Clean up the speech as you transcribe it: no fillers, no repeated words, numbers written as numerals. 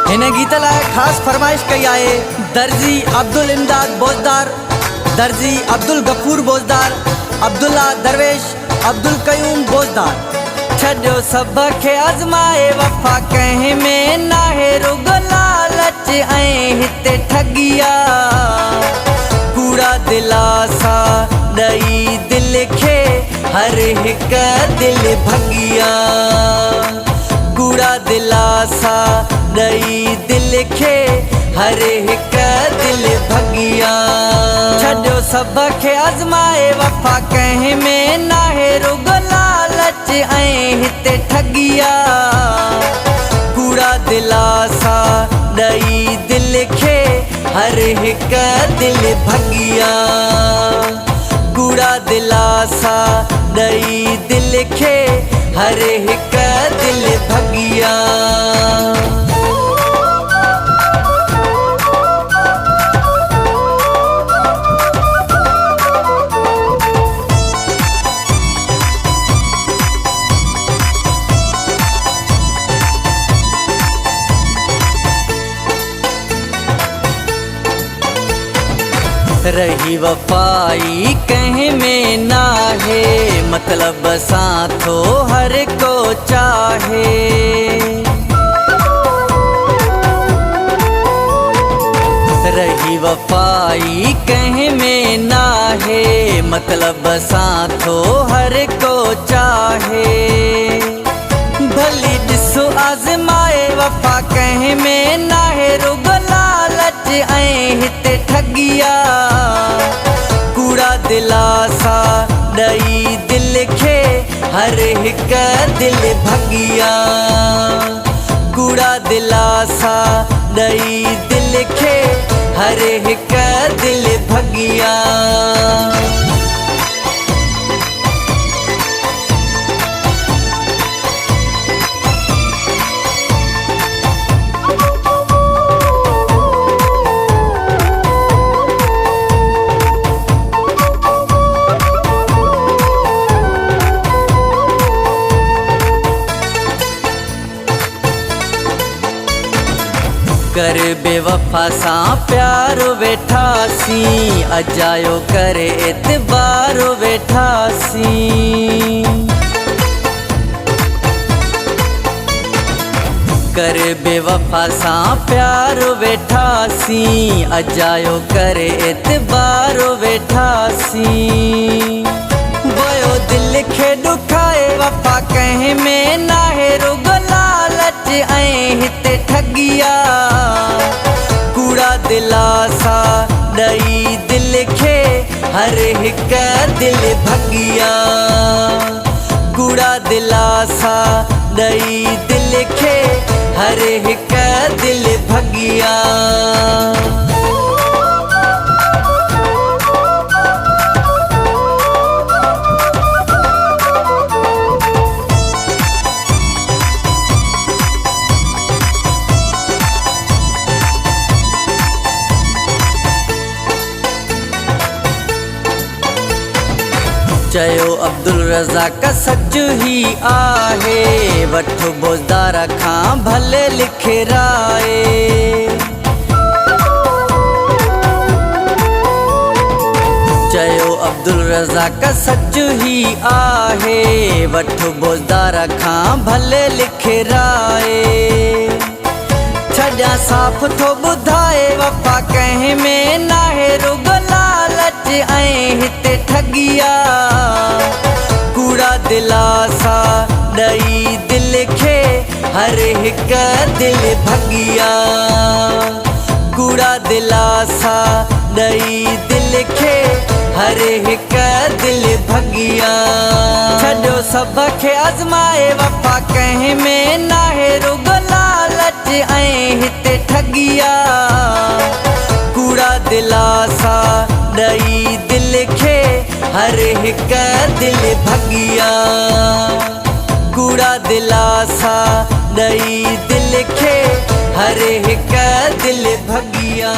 हिन गीत लाइ ख़ासि फरमाइश कई आहे दर्जी अब्दुल इमदाद बोजदार, दर्जी अब्दुल गफूर बोजदार, अब्दुल्ला दरवेश, अब्दुल कयूम बोजदार। छॾियो सभ खे आज़माए वफ़ा कंहिं में नाहे रुग लालच ऐं हिते ठगिया, कूड़ा दिलासा ॾेई दिलि खे हर हिकु दिल भगिया, कूड़ा दिलासा ॾेई दिलि खे हर हिकु दिल भगिया। छॾियो सभ खे आज़माए वफ़ा कंहिं में नाहे रुग लालच ऐं हिते ठगिया, कूड़ा दिलासा ॾेई दिलि खे हर हिकु दिल भगिया, कूड़ा दिलासा ॾेई दिलि खे हर हिकु दिल भगिया। रही वफ़ाई कंहिं में नाहे, मतलब सां थो हर को चाहे, रही वफ़ाई कंहिं में नाहे, मतलब सां थो हर को चाहे। भली ॾिसो आज़माए वफ़ा कंहिं में नाहे रुग लालच ऐं हिते ठगिया, कूड़ा दिलासा ॾेई दिलि खे हर हिकु दिल भगिया, कूड़ा दिलासा ॾेई दिलि खे हर हिकु दिल भगिया। कर बेवफा सां प्यार वेठासी, अजायो करे एतबार वेठासी, कर बेवफा सां प्यार वेठासी, अजायो करे एतबार वेठासी। वयो दिलि खे ॾुखाए वफ़ा कंहिं में नाहे रुग लालच ऐं हिते ठगिया, कूड़ा दिलासा ॾेई दिलि खे हर हिकु दिल भगिया, कूड़ा दिलासा ॾेई दिलि खे हर हिकु दिल भगिया। चयो अब्दुल रज़ाक सच ही आहे, वठो बोजदार खां भले लिखराए, चयो अब्दुल रज़ाक सच ही आहे, वठो बोजदार खां भले लिखराए। छॾिया साफ़ थो ॿुधाए वफ़ा कंहिं में नाहे रुग लालच ऐं हिते ठगिया, कूड़ा दिलासा ॾेई दिलि खे हर हिकु दिल भगिया, कूड़ा दिलासा ॾेई दिलि खे हर हिकु दिल भगिया। छॾियो सभ खे आज़माए वफ़ा कंहिं में नाहे रुग लालच ऐं हिते ठगिया, कूड़ा दिलासा ॾेई दिलि खे हर हिकु दिल भगिया, कूड़ा दिलासा ॾेई दिलि खे हर हिकु दिल भगिया।